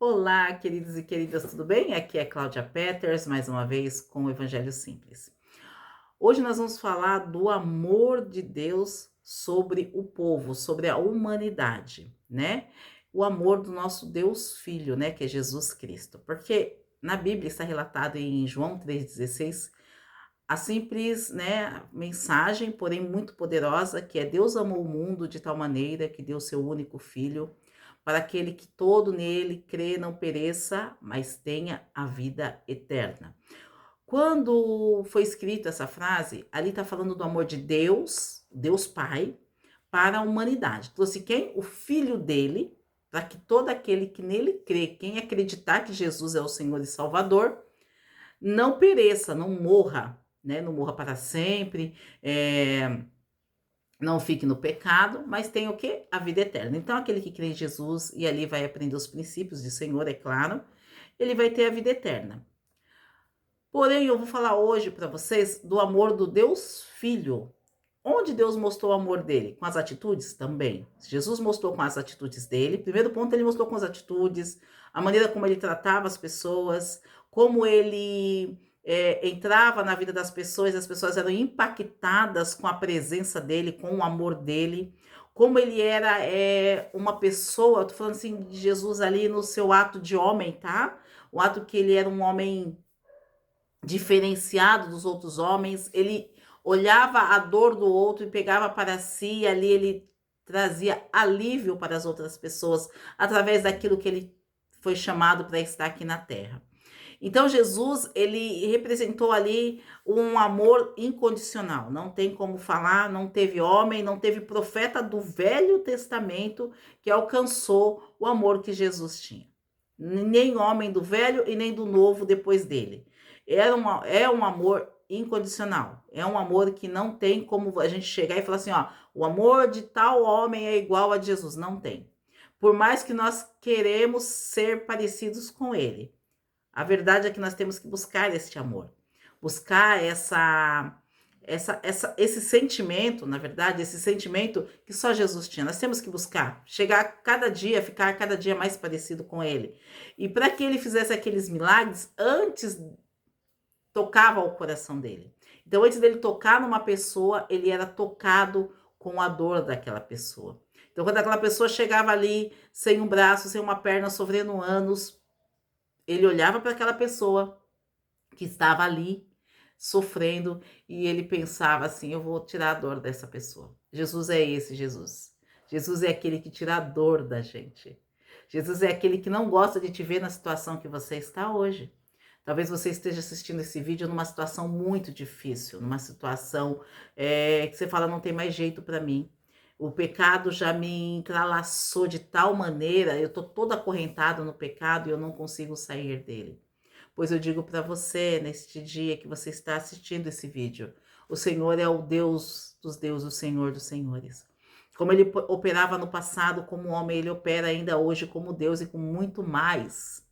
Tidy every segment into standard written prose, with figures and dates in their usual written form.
Olá, queridos e queridas, tudo bem? Aqui é Cláudia Peters, mais uma vez com o Evangelho Simples. Hoje nós vamos falar do amor de Deus sobre o povo, sobre a humanidade, né? O amor do nosso Deus Filho, né, que é Jesus Cristo. Porque na Bíblia está relatado em João 3,16 a simples, né, mensagem, porém muito poderosa, que é: Deus amou o mundo de tal maneira que deu seu único filho, para aquele que todo nele crê não pereça, mas tenha a vida eterna. Quando foi escrita essa frase, ali está falando do amor de Deus, Deus Pai, para a humanidade. Trouxe quem? O Filho dele, para que todo aquele que nele crê, quem acreditar que Jesus é o Senhor e Salvador, não pereça, não morra, né? Não morra para sempre, não fique no pecado, mas tenha o quê? A vida eterna. Então, aquele que crê em Jesus e ali vai aprender os princípios do Senhor, é claro, ele vai ter a vida eterna. Porém, eu vou falar hoje para vocês do amor do Deus Filho. Onde Deus mostrou o amor dele? Com as atitudes? Também. Jesus mostrou com as atitudes dele. Primeiro ponto, ele mostrou com as atitudes, a maneira como ele tratava as pessoas, como ele entrava na vida das pessoas, as pessoas eram impactadas com a presença dele, com o amor dele, como ele era uma pessoa, eu tô falando assim de Jesus ali no seu ato de homem, tá? O ato que ele era um homem diferenciado dos outros homens, ele olhava a dor do outro e pegava para si, e ali ele trazia alívio para as outras pessoas através daquilo que ele foi chamado para estar aqui na terra. Então Jesus, ele representou ali um amor incondicional. Não tem como falar, não teve homem, não teve profeta do Velho Testamento que alcançou o amor que Jesus tinha. Nem homem do Velho e nem do Novo depois dele. É um amor incondicional. É um amor que não tem como a gente chegar e falar assim, ó, o amor de tal homem é igual a de Jesus. Não tem. Por mais que nós queremos ser parecidos com ele. A verdade é que nós temos que buscar este amor. Buscar esse sentimento, na verdade, esse sentimento que só Jesus tinha. Nós temos que buscar, chegar cada dia, ficar cada dia mais parecido com ele. E para que ele fizesse aqueles milagres, antes tocava o coração dele. Então, antes dele tocar numa pessoa, ele era tocado com a dor daquela pessoa. Então, quando aquela pessoa chegava ali sem um braço, sem uma perna, sofrendo anos, ele olhava para aquela pessoa que estava ali sofrendo e ele pensava assim: eu vou tirar a dor dessa pessoa. Jesus é esse Jesus. Jesus é aquele que tira a dor da gente. Jesus é aquele que não gosta de te ver na situação que você está hoje. Talvez você esteja assistindo esse vídeo numa situação muito difícil, numa situação que você fala: não tem mais jeito para mim. O pecado já me entrelaçou de tal maneira, eu estou todo acorrentado no pecado e eu não consigo sair dele. Pois eu digo para você, neste dia que você está assistindo esse vídeo, o Senhor é o Deus dos deuses, o Senhor dos senhores. Como ele operava no passado como homem, ele opera ainda hoje como Deus e com muito mais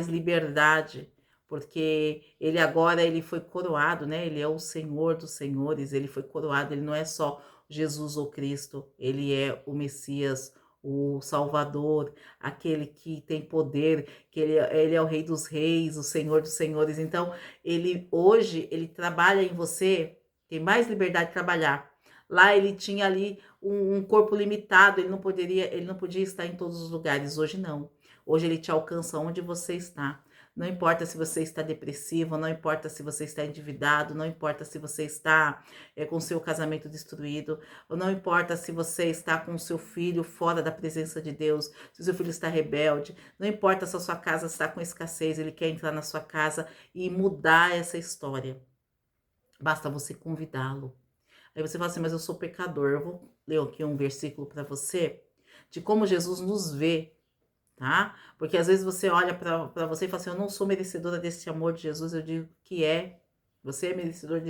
liberdade, porque ele agora ele foi coroado, né? Ele é o Senhor dos senhores, ele foi coroado, ele não é só Jesus ou Cristo, ele é o Messias, o Salvador, aquele que tem poder, que ele é o Rei dos Reis, o Senhor dos Senhores. Então, ele hoje, ele trabalha em você, tem mais liberdade de trabalhar. Lá ele tinha ali um corpo limitado, ele não podia estar em todos os lugares. Hoje não. Hoje ele te alcança onde você está. Não importa se você está depressivo, não importa se você está endividado, não importa se você está com seu casamento destruído, não importa se você está com seu filho fora da presença de Deus, se seu filho está rebelde, não importa se a sua casa está com escassez, ele quer entrar na sua casa e mudar essa história. Basta você convidá-lo. Aí você fala assim: mas eu sou pecador. Eu vou ler aqui um versículo para você de como Jesus nos vê, tá? Porque às vezes você olha para você e fala assim: eu não sou merecedora desse amor de Jesus. Eu digo que é. Você é merecedor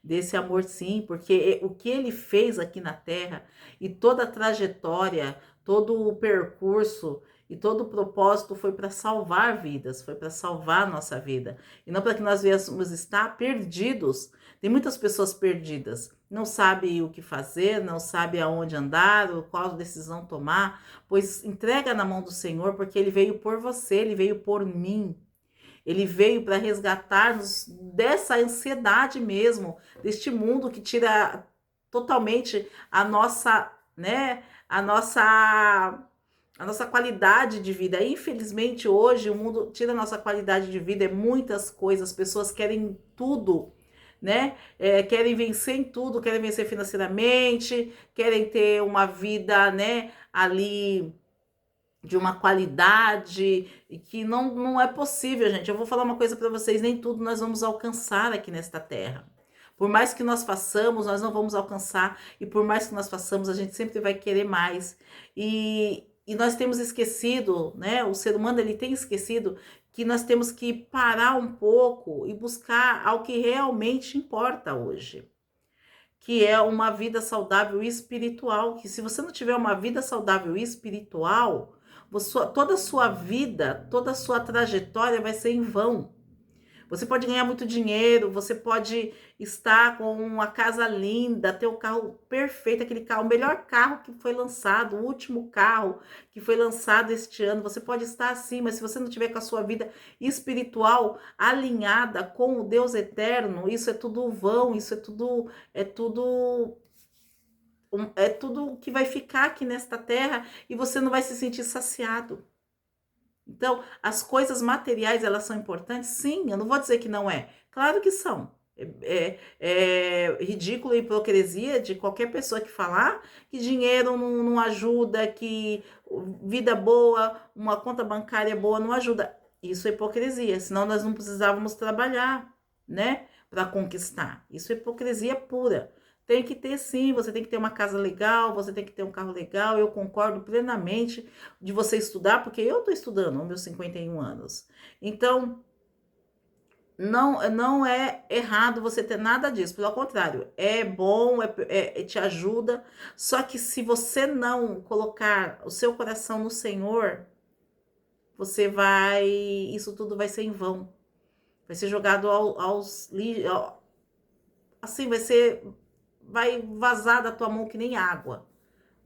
desse amor, sim, porque o que ele fez aqui na Terra e toda a trajetória, todo o percurso e todo o propósito foi para salvar vidas, foi para salvar a nossa vida. E não para que nós viéssemos estar perdidos. Tem muitas pessoas perdidas. não sabe o que fazer, não sabe aonde andar, qual decisão tomar, pois entrega na mão do Senhor, porque Ele veio por você, Ele veio por mim. Ele veio para resgatar-nos dessa ansiedade mesmo, deste mundo que tira totalmente a nossa, né, a nossa qualidade de vida. Infelizmente, hoje o mundo tira a nossa qualidade de vida, é muitas coisas, as pessoas querem tudo, né? Querem vencer em tudo, querem vencer financeiramente, querem ter uma vida, né, ali de uma qualidade que não é possível, gente. Eu vou falar uma coisa para vocês, nem tudo nós vamos alcançar aqui nesta terra. Por mais que nós façamos, nós não vamos alcançar, e por mais que nós façamos, a gente sempre vai querer mais. E nós temos esquecido, né? O ser humano ele tem esquecido que nós temos que parar um pouco e buscar ao que realmente importa hoje, que é uma vida saudável espiritual. Que se você não tiver uma vida saudável espiritual, toda a sua vida, toda a sua trajetória vai ser em vão. Você pode ganhar muito dinheiro, você pode estar com uma casa linda, ter o carro perfeito, aquele carro, o melhor carro que foi lançado, o último carro que foi lançado este ano. Você pode estar assim, mas se você não tiver com a sua vida espiritual alinhada com o Deus eterno, isso é tudo vão, isso é tudo que vai ficar aqui nesta terra e você não vai se sentir saciado. Então, as coisas materiais, elas são importantes? Sim, eu não vou dizer que não é. Claro que são. É ridículo e hipocrisia de qualquer pessoa que falar que dinheiro não ajuda, que vida boa, uma conta bancária boa não ajuda. Isso é hipocrisia, senão nós não precisávamos trabalhar, né, para conquistar. Isso é hipocrisia pura. Tem que ter sim, você tem que ter uma casa legal, você tem que ter um carro legal. Eu concordo plenamente de você estudar, porque eu estou estudando aos meus 51 anos. Então, não é errado você ter nada disso, pelo contrário, é bom, te ajuda. Só que se você não colocar o seu coração no Senhor, isso tudo vai ser em vão. Vai ser jogado assim, vai vazar da tua mão que nem água,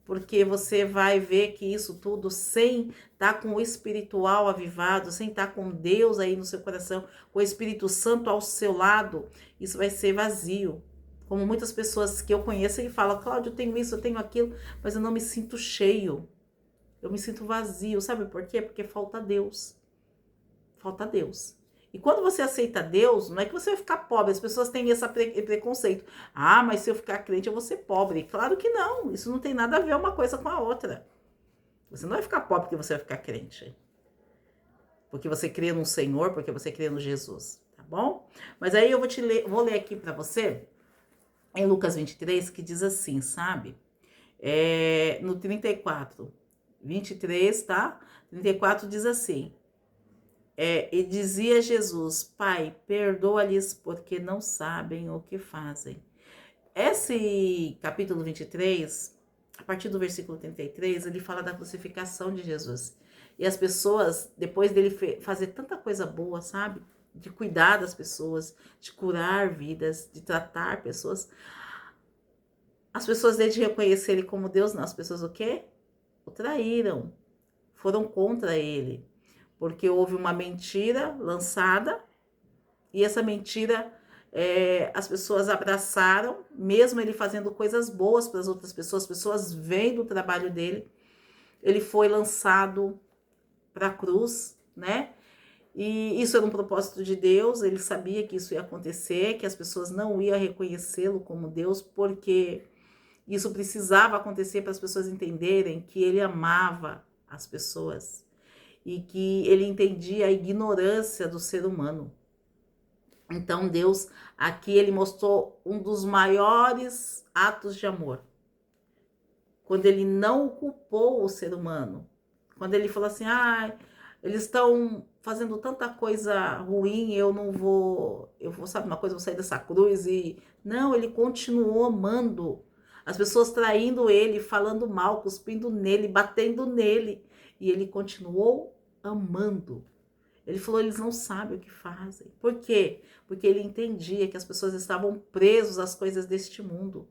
porque você vai ver que isso tudo, sem estar com o espiritual avivado, sem estar com Deus aí no seu coração, com o Espírito Santo ao seu lado, isso vai ser vazio. Como muitas pessoas que eu conheço que falam: Cláudio, eu tenho isso, eu tenho aquilo, mas eu não me sinto cheio, eu me sinto vazio. Sabe por quê? Porque falta Deus. Falta Deus. E quando você aceita Deus, não é que você vai ficar pobre. As pessoas têm esse preconceito. Ah, mas se eu ficar crente, eu vou ser pobre. Claro que não. Isso não tem nada a ver uma coisa com a outra. Você não vai ficar pobre porque você vai ficar crente. Porque você crê no Senhor, porque você crê no Jesus. Tá bom? Mas aí eu vou ler aqui para você, em Lucas 23, que diz assim, sabe? No 34, 23, tá? 34 diz assim: e dizia Jesus: Pai, perdoa-lhes porque não sabem o que fazem. Esse capítulo 23, a partir do versículo 33, ele fala da crucificação de Jesus. E as pessoas, depois dele fazer tanta coisa boa, sabe? De cuidar das pessoas, de curar vidas, de tratar pessoas, as pessoas, desde reconhecer ele como Deus, não, as pessoas o quê? O traíram, foram contra ele. Porque houve uma mentira lançada e essa mentira as pessoas abraçaram, mesmo ele fazendo coisas boas para as outras pessoas, as pessoas vendo o trabalho dele. Ele foi lançado para a cruz, né? E isso era um propósito de Deus, ele sabia que isso ia acontecer, que as pessoas não iam reconhecê-lo como Deus, porque isso precisava acontecer para as pessoas entenderem que ele amava as pessoas e que ele entendia a ignorância do ser humano. Então Deus, aqui ele mostrou um dos maiores atos de amor. Quando ele não culpou o ser humano. Quando ele falou assim: eles estão fazendo tanta coisa ruim, eu vou, sabe uma coisa, eu vou sair dessa cruz. E não, ele continuou amando. As pessoas traindo ele, falando mal, cuspindo nele, batendo nele. E ele continuou amando. Ele falou: eles não sabem o que fazem. Por quê? Porque ele entendia que as pessoas estavam presas às coisas deste mundo.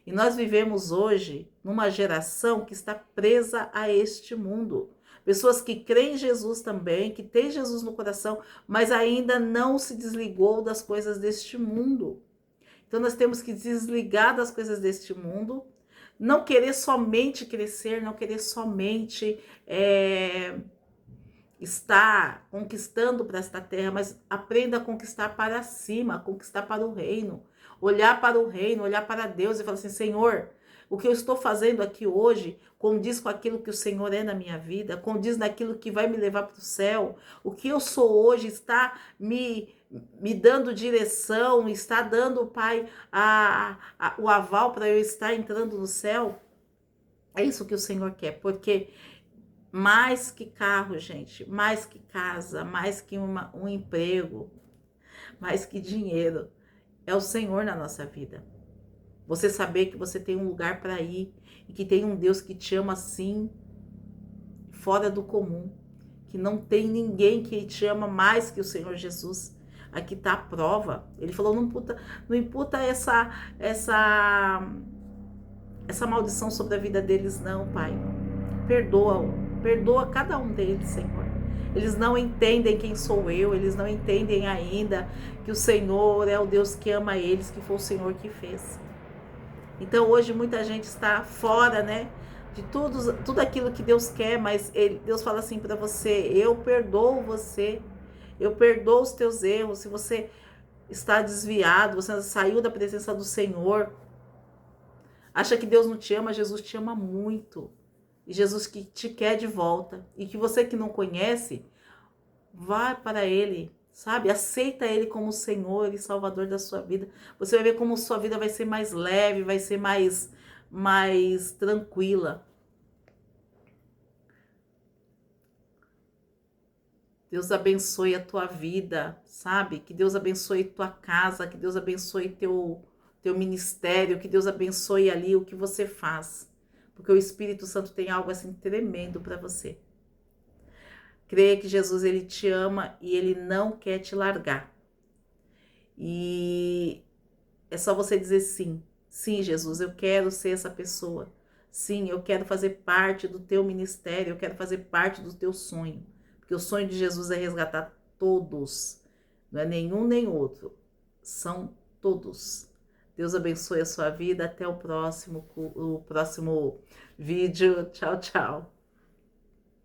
E nós vivemos hoje numa geração que está presa a este mundo. Pessoas que creem em Jesus também, que têm Jesus no coração, mas ainda não se desligou das coisas deste mundo. Então nós temos que desligar das coisas deste mundo, não querer somente crescer, não querer somente estar conquistando para esta terra, mas aprenda a conquistar para cima, a conquistar para o reino. Olhar para o reino, olhar para Deus e falar assim, Senhor, o que eu estou fazendo aqui hoje condiz com aquilo que o Senhor é na minha vida, condiz naquilo que vai me levar para o céu. O que eu sou hoje está me dando direção, está dando, Pai, o aval para eu estar entrando no céu. É isso que o Senhor quer, porque mais que carro, gente, mais que casa, mais que um emprego, mais que dinheiro, é o Senhor na nossa vida. Você saber que você tem um lugar para ir e que tem um Deus que te ama assim, fora do comum, que não tem ninguém que te ama mais que o Senhor Jesus. Aqui está a prova. Ele falou, não imputa essa maldição sobre a vida deles não, Pai. Perdoa cada um deles, Senhor. Eles não entendem quem sou eu, eles não entendem ainda que o Senhor é o Deus que ama eles, que foi o Senhor que fez. Então hoje muita gente está fora, né, de tudo aquilo que Deus quer, mas Deus fala assim para você, eu perdoo você, eu perdoo os teus erros. Se você está desviado, você saiu da presença do Senhor, acha que Deus não te ama, Jesus te ama muito. E Jesus que te quer de volta. E que você que não conhece, vá para Ele, sabe? Aceita Ele como Senhor e Salvador da sua vida. Você vai ver como sua vida vai ser mais leve, vai ser mais tranquila. Deus abençoe a tua vida, sabe? Que Deus abençoe tua casa, que Deus abençoe teu ministério, que Deus abençoe ali o que você faz. Porque o Espírito Santo tem algo assim tremendo para você. Creia que Jesus, ele te ama e ele não quer te largar. E é só você dizer sim. Sim, Jesus, eu quero ser essa pessoa. Sim, eu quero fazer parte do teu ministério, eu quero fazer parte do teu sonho. Porque o sonho de Jesus é resgatar todos. Não é nenhum nem outro. São todos. Deus abençoe a sua vida. Até o próximo vídeo. Tchau, tchau.